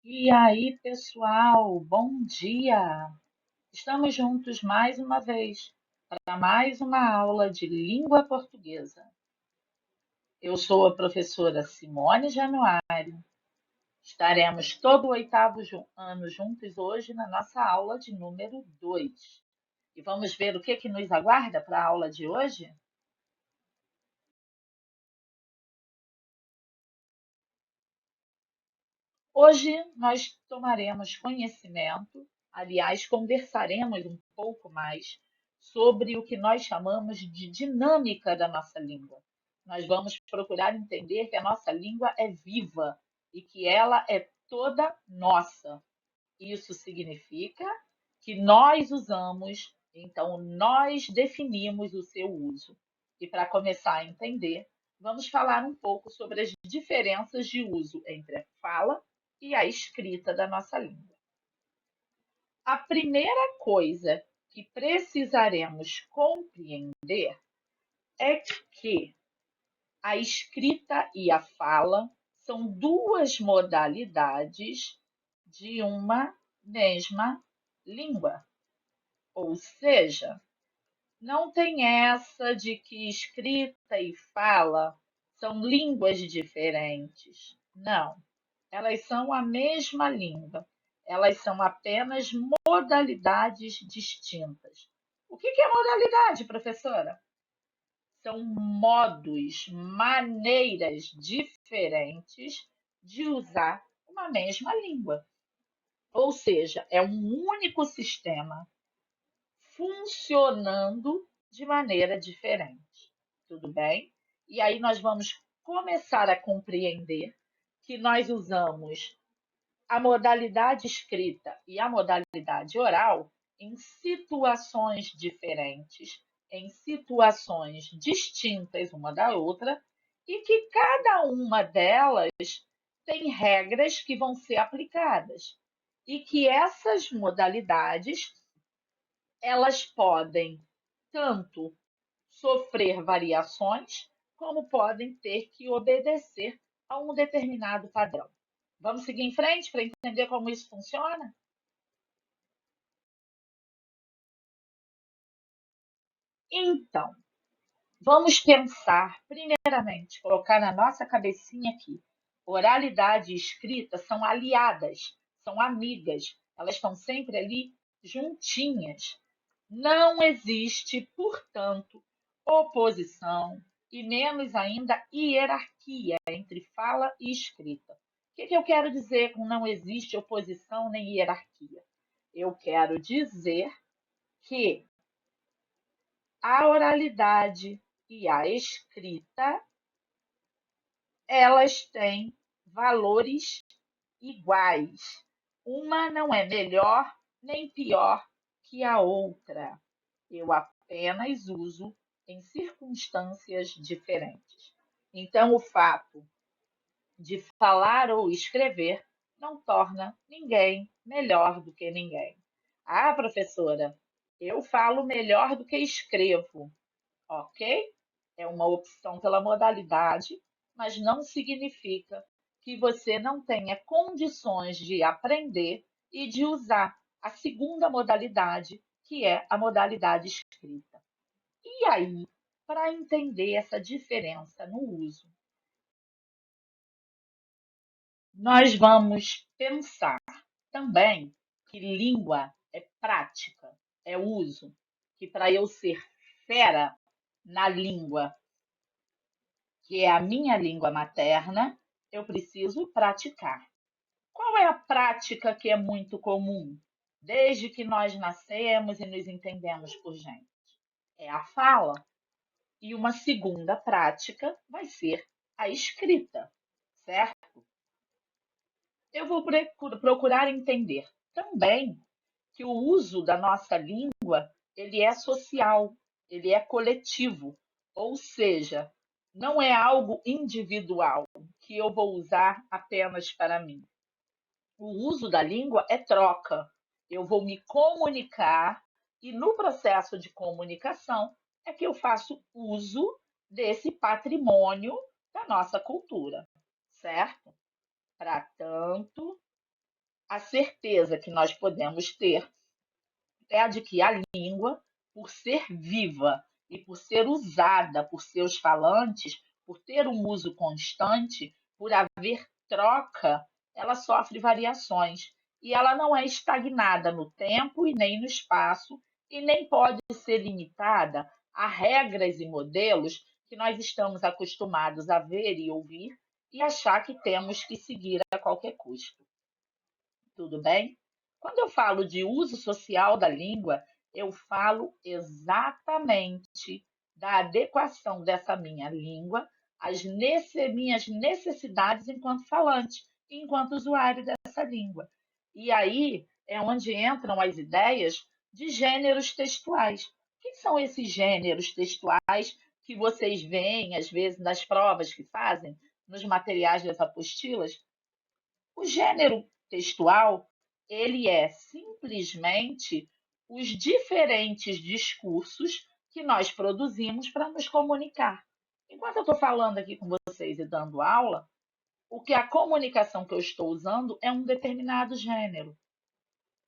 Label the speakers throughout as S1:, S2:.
S1: E aí, pessoal, bom dia! Estamos juntos mais uma vez para mais uma aula de língua portuguesa. Eu sou a professora Simone Januário. Estaremos todo o oitavo ano juntos hoje na nossa aula de número 2. E vamos ver o que nos aguarda para a aula de hoje? Hoje nós tomaremos conhecimento, aliás, conversaremos um pouco mais sobre o que nós chamamos de dinâmica da nossa língua. Nós vamos procurar entender que a nossa língua é viva e que ela é toda nossa. Isso significa que nós usamos, então nós definimos o seu uso. E para começar a entender, vamos falar um pouco sobre as diferenças de uso entre a fala e a escrita da nossa língua. A primeira coisa que precisaremos compreender é que a escrita e a fala são duas modalidades de uma mesma língua. Ou seja, não tem essa de que escrita e fala são línguas diferentes. Não, elas são a mesma língua. Elas são apenas modalidades distintas. O que é modalidade, professora? São modos, maneiras diferentes de usar uma mesma língua. Ou seja, é um único sistema funcionando de maneira diferente. Tudo bem? E aí nós vamos começar a compreender que nós usamos a modalidade escrita e a modalidade oral em situações diferentes, em situações distintas uma da outra, e que cada uma delas tem regras que vão ser aplicadas. E que essas modalidades elas podem tanto sofrer variações, como podem ter que obedecer a um determinado padrão. Vamos seguir em frente para entender como isso funciona? Então, vamos pensar, primeiramente, colocar na nossa cabecinha aqui. Oralidade e escrita são aliadas, são amigas, elas estão sempre ali juntinhas. Não existe, portanto, oposição e menos ainda hierarquia entre fala e escrita. O que eu quero dizer com não existe oposição nem hierarquia? Eu quero dizer que a oralidade e a escrita, elas têm valores iguais. Uma não é melhor nem pior que a outra. Eu apenas uso em circunstâncias diferentes. Então, o fato de falar ou escrever não torna ninguém melhor do que ninguém. Ah, professora, eu falo melhor do que escrevo, ok? É uma opção pela modalidade, mas não significa que você não tenha condições de aprender e de usar a segunda modalidade, que é a modalidade escrita. E aí, para entender essa diferença no uso, nós vamos pensar também que língua é prática, é uso, que para eu ser fera na língua que é a minha língua materna, eu preciso praticar. Qual é a prática que é muito comum desde que nós nascemos e nos entendemos por gente? É a fala. E uma segunda prática vai ser a escrita, certo? Eu vou procurar entender também que o uso da nossa língua ele é social, ele é coletivo, ou seja, não é algo individual que eu vou usar apenas para mim. O uso da língua é troca. Eu vou me comunicar e no processo de comunicação é que eu faço uso desse patrimônio da nossa cultura, certo? Para tanto, A certeza que nós podemos ter é a de que a língua, por ser viva e por ser usada por seus falantes, por ter um uso constante, por haver troca, ela sofre variações e ela não é estagnada no tempo e nem no espaço e nem pode ser limitada a regras e modelos que nós estamos acostumados a ver e ouvir e achar que temos que seguir a qualquer custo. Tudo bem? Quando eu falo de uso social da língua, eu falo exatamente da adequação dessa minha língua às minhas necessidades enquanto falante, enquanto usuário dessa língua. E aí é onde entram as ideias de gêneros textuais. O que são esses gêneros textuais que vocês veem, às vezes, nas provas que fazem, nos materiais das apostilas? O gênero textual, ele é simplesmente os diferentes discursos que nós produzimos para nos comunicar. Enquanto eu estou falando aqui com vocês e dando aula, o que a comunicação que eu estou usando é um determinado gênero.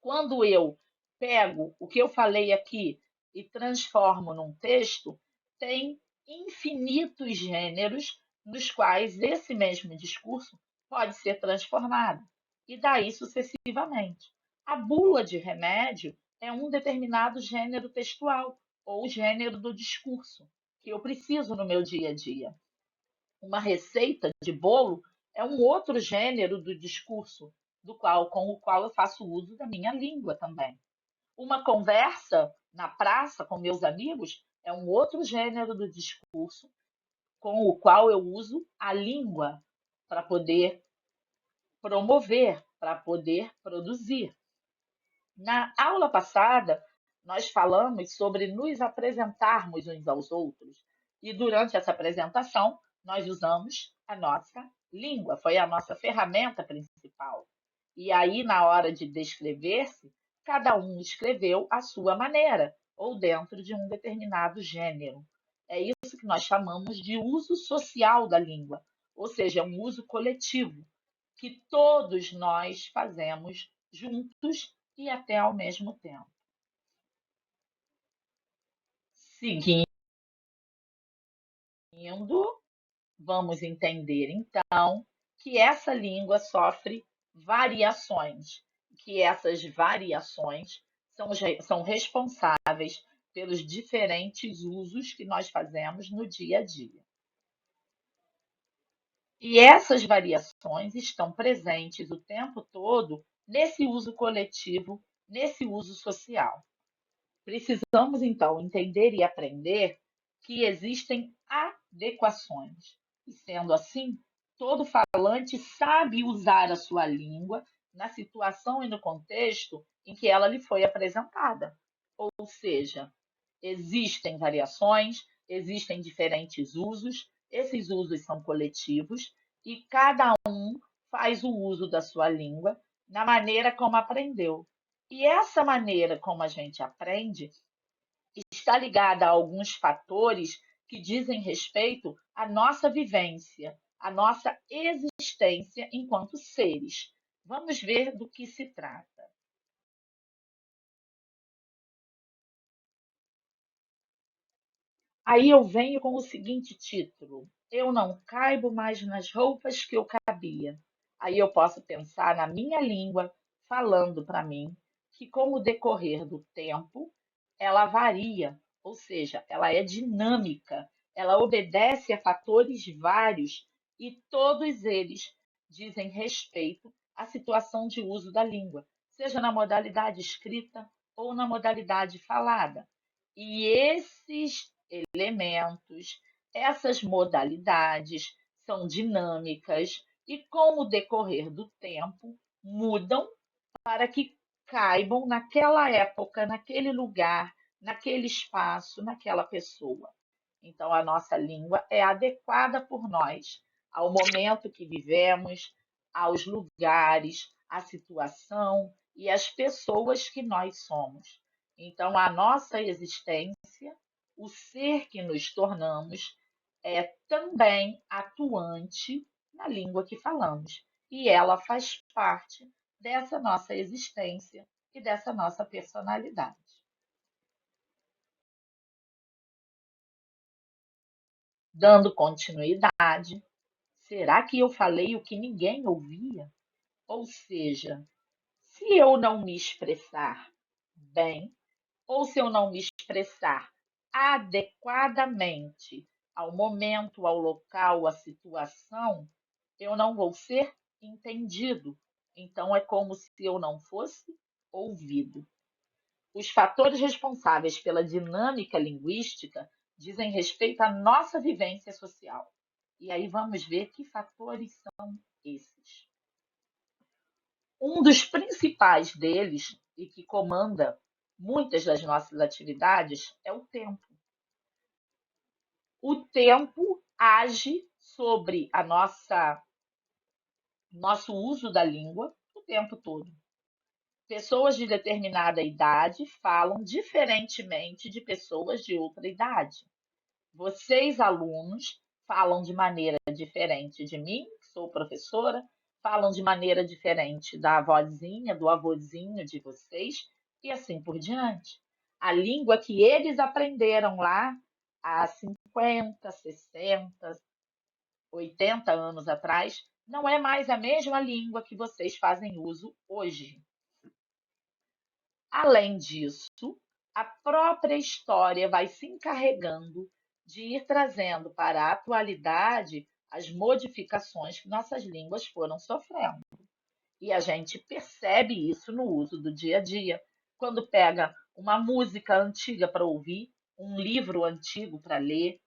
S1: Quando eu pego o que eu falei aqui e transformo num texto, tem infinitos gêneros nos quais esse mesmo discurso pode ser transformado, e daí sucessivamente. A bula de remédio é um determinado gênero textual, ou gênero do discurso, que eu preciso no meu dia a dia. Uma receita de bolo é um outro gênero do discurso, com o qual eu faço uso da minha língua também. Uma conversa na praça com meus amigos é um outro gênero do discurso com o qual eu uso a língua para poder promover, para poder produzir. Na aula passada, nós falamos sobre nos apresentarmos uns aos outros, e durante essa apresentação, nós usamos a nossa língua, foi a nossa ferramenta principal. E aí, na hora de descrever-se, cada um escreveu à sua maneira, ou dentro de um determinado gênero. É isso que nós chamamos de uso social da língua, ou seja, um uso coletivo, que todos nós fazemos juntos e até ao mesmo tempo. Seguindo, vamos entender então que essa língua sofre variações, que essas variações são responsáveis pelos diferentes usos que nós fazemos no dia a dia. E essas variações estão presentes o tempo todo nesse uso coletivo, nesse uso social. Precisamos, então, entender e aprender que existem adequações. E, sendo assim, todo falante sabe usar a sua língua na situação e no contexto em que ela lhe foi apresentada. Ou seja, existem variações, existem diferentes usos, esses usos são coletivos e cada um faz o uso da sua língua na maneira como aprendeu. E essa maneira como a gente aprende está ligada a alguns fatores que dizem respeito à nossa vivência, à nossa existência enquanto seres. Vamos ver do que se trata. Aí eu venho com o seguinte título: Eu não caibo mais nas roupas que eu cabia. Aí eu posso pensar na minha língua falando para mim que, com o decorrer do tempo, ela varia, ou seja, ela é dinâmica, ela obedece a fatores vários e todos eles dizem respeito à situação de uso da língua, seja na modalidade escrita ou na modalidade falada. E esses elementos, essas modalidades são dinâmicas e, com o decorrer do tempo, mudam para que caibam naquela época, naquele lugar, naquele espaço, naquela pessoa. Então, a nossa língua é adequada por nós ao momento que vivemos, aos lugares, à situação e às pessoas que nós somos. Então, a nossa existência, o ser que nos tornamos, é também atuante na língua que falamos. E ela faz parte dessa nossa existência e dessa nossa personalidade. Dando continuidade, será que eu falei o que ninguém ouvia? Ou seja, se eu não me expressar bem, ou se eu não me expressar adequadamente ao momento, ao local, à situação, eu não vou ser entendido. Então, é como se eu não fosse ouvido. Os fatores responsáveis pela dinâmica linguística dizem respeito à nossa vivência social. E aí vamos ver que fatores são esses. Um dos principais deles, e que comanda muitas das nossas atividades, é o tempo. O tempo age sobre a nosso uso da língua o tempo todo. Pessoas de determinada idade falam diferentemente de pessoas de outra idade. Vocês, alunos, falam de maneira diferente de mim, que sou professora, falam de maneira diferente da avózinha, do avôzinho de vocês, e assim por diante. A língua que eles aprenderam lá há 50, 60, 80 anos atrás não é mais a mesma língua que vocês fazem uso hoje. Além disso, a própria história vai se encarregando de ir trazendo para a atualidade as modificações que nossas línguas foram sofrendo. E a gente percebe isso no uso do dia a dia. Quando pega uma música antiga para ouvir, um livro antigo para ler,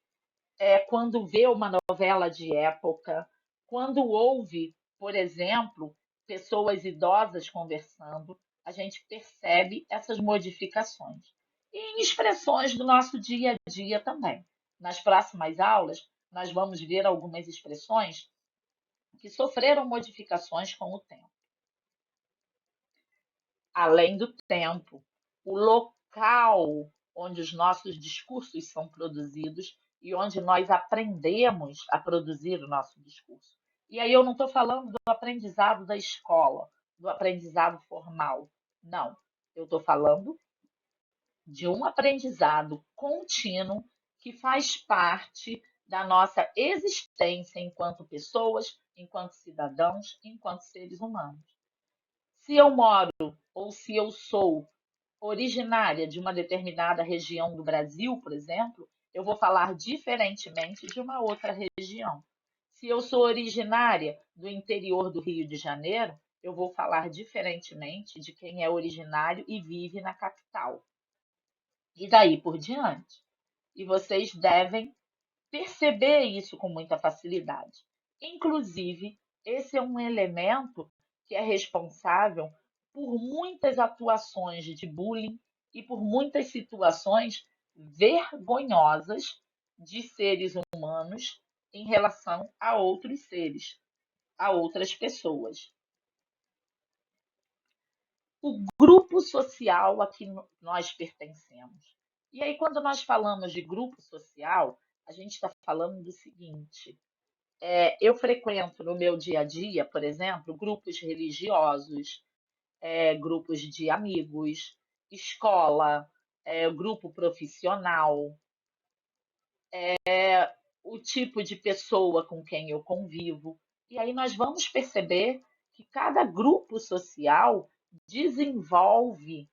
S1: quando vê uma novela de época, quando ouve, por exemplo, pessoas idosas conversando, a gente percebe essas modificações. E em expressões do nosso dia a dia também. Nas próximas aulas, nós vamos ver algumas expressões que sofreram modificações com o tempo. Além do tempo, o local onde os nossos discursos são produzidos e onde nós aprendemos a produzir o nosso discurso. E aí eu não estou falando do aprendizado da escola, do aprendizado formal. Não, eu estou falando de um aprendizado contínuo que faz parte da nossa existência enquanto pessoas, enquanto cidadãos, enquanto seres humanos. Se eu moro ou se eu sou originária de uma determinada região do Brasil, por exemplo, eu vou falar diferentemente de uma outra região. Se eu sou originária do interior do Rio de Janeiro, eu vou falar diferentemente de quem é originário e vive na capital. E daí por diante. E vocês devem perceber isso com muita facilidade. Inclusive, esse é um elemento que é responsável por muitas atuações de bullying e por muitas situações vergonhosas de seres humanos em relação a outros seres, a outras pessoas. O grupo social a que nós pertencemos. E aí, quando nós falamos de grupo social, a gente está falando do seguinte: eu frequento no meu dia a dia, por exemplo, grupos religiosos, grupos de amigos, escola, grupo profissional, o tipo de pessoa com quem eu convivo. E aí nós vamos perceber que cada grupo social desenvolve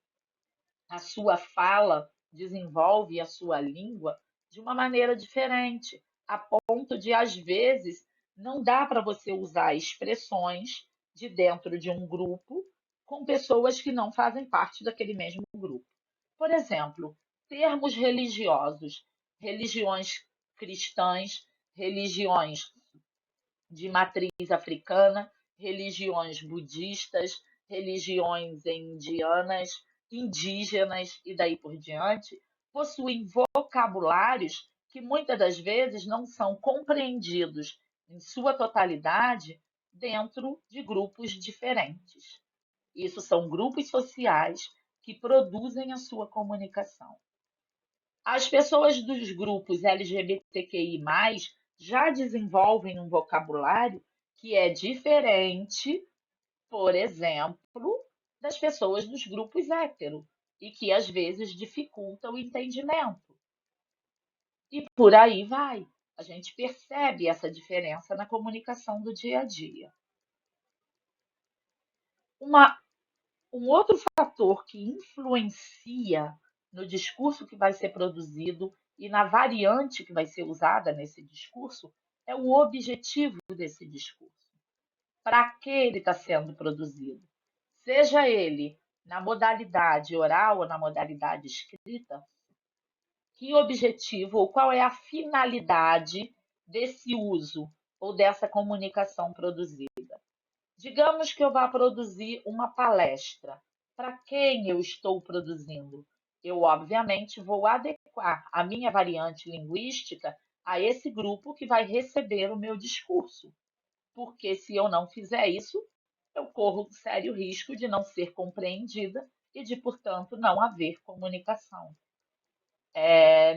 S1: a sua fala, desenvolve a sua língua de uma maneira diferente, a ponto de, às vezes, não dá para você usar expressões de dentro de um grupo com pessoas que não fazem parte daquele mesmo grupo. Por exemplo, termos religiosos, religiões cristãs, religiões de matriz africana, religiões budistas, religiões indianas, indígenas e daí por diante, possuem vocabulários que muitas das vezes não são compreendidos em sua totalidade dentro de grupos diferentes. Isso são grupos sociais que produzem a sua comunicação. As pessoas dos grupos LGBTQI+, já desenvolvem um vocabulário que é diferente por exemplo, das pessoas dos grupos hétero, e que às vezes dificulta o entendimento. E por aí vai. A gente percebe essa diferença na comunicação do dia a dia. Uma Um outro fator que influencia no discurso que vai ser produzido e na variante que vai ser usada nesse discurso é o objetivo desse discurso. Para que ele está sendo produzido? Seja ele na modalidade oral ou na modalidade escrita, que objetivo ou qual é a finalidade desse uso ou dessa comunicação produzida? Digamos que eu vá produzir uma palestra. Para quem eu estou produzindo? Eu, obviamente, vou adequar a minha variante linguística a esse grupo que vai receber o meu discurso. Porque se eu não fizer isso, eu corro um sério risco de não ser compreendida e de, portanto, não haver comunicação.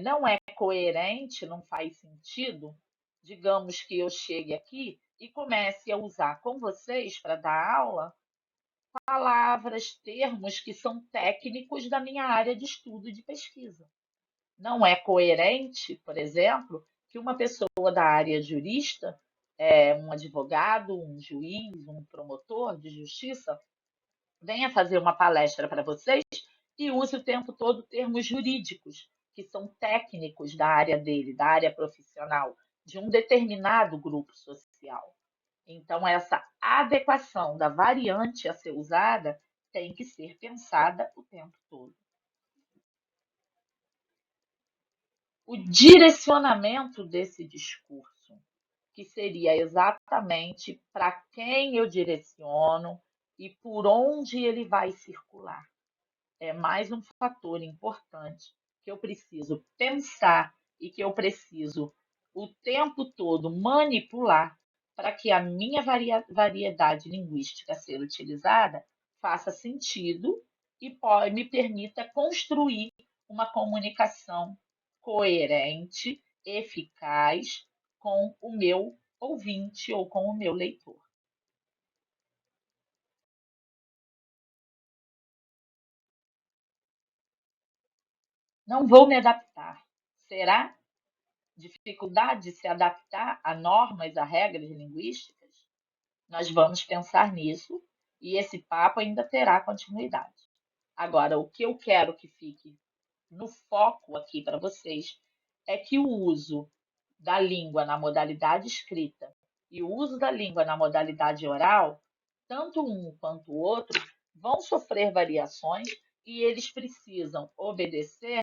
S1: Não é coerente, não faz sentido, digamos que eu chegue aqui e comece a usar com vocês para dar aula palavras, termos que são técnicos da minha área de estudo e de pesquisa. Não é coerente, por exemplo, que uma pessoa da área jurista, um advogado, um juiz, um promotor de justiça, venha fazer uma palestra para vocês e use o tempo todo termos jurídicos, que são técnicos da área dele, da área profissional, de um determinado grupo social. Então, essa adequação da variante a ser usada tem que ser pensada o tempo todo. O direcionamento desse discurso, que seria exatamente para quem eu direciono e por onde ele vai circular. É mais um fator importante que eu preciso pensar e que eu preciso o tempo todo manipular para que a minha variedade linguística a ser utilizada faça sentido e me permita construir uma comunicação coerente, eficaz com o meu ouvinte ou com o meu leitor. Não vou me adaptar. Será? Dificuldade de se adaptar a normas, a regras linguísticas? Nós vamos pensar nisso e esse papo ainda terá continuidade. Agora, o que eu quero que fique no foco aqui para vocês é que o uso da língua na modalidade escrita e o uso da língua na modalidade oral, tanto um quanto o outro, vão sofrer variações e eles precisam obedecer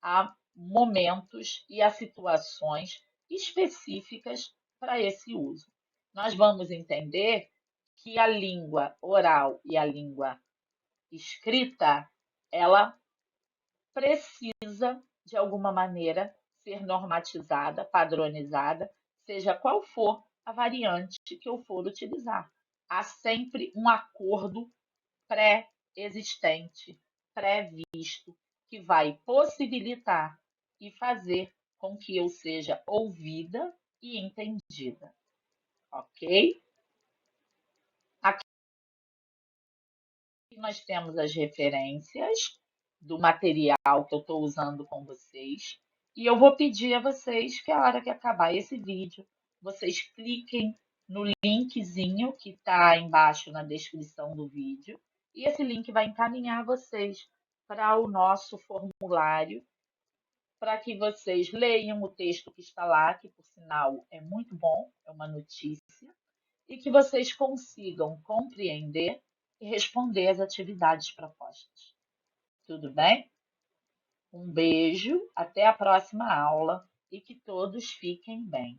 S1: a momentos e a situações específicas para esse uso. Nós vamos entender que a língua oral e a língua escrita, ela precisa, de alguma maneira, ser normatizada, padronizada, seja qual for a variante que eu for utilizar. Há sempre um acordo pré-existente, previsto, que vai possibilitar e fazer com que eu seja ouvida e entendida, ok? Aqui nós temos as referências do material que eu estou usando com vocês. E eu vou pedir a vocês que a hora que acabar esse vídeo, vocês cliquem no linkzinho que está embaixo na descrição do vídeo. E esse link vai encaminhar vocês para o nosso formulário, para que vocês leiam o texto que está lá, que por sinal é muito bom, é uma notícia, e que vocês consigam compreender e responder às atividades propostas. Tudo bem? Um beijo, até a próxima aula e que todos fiquem bem.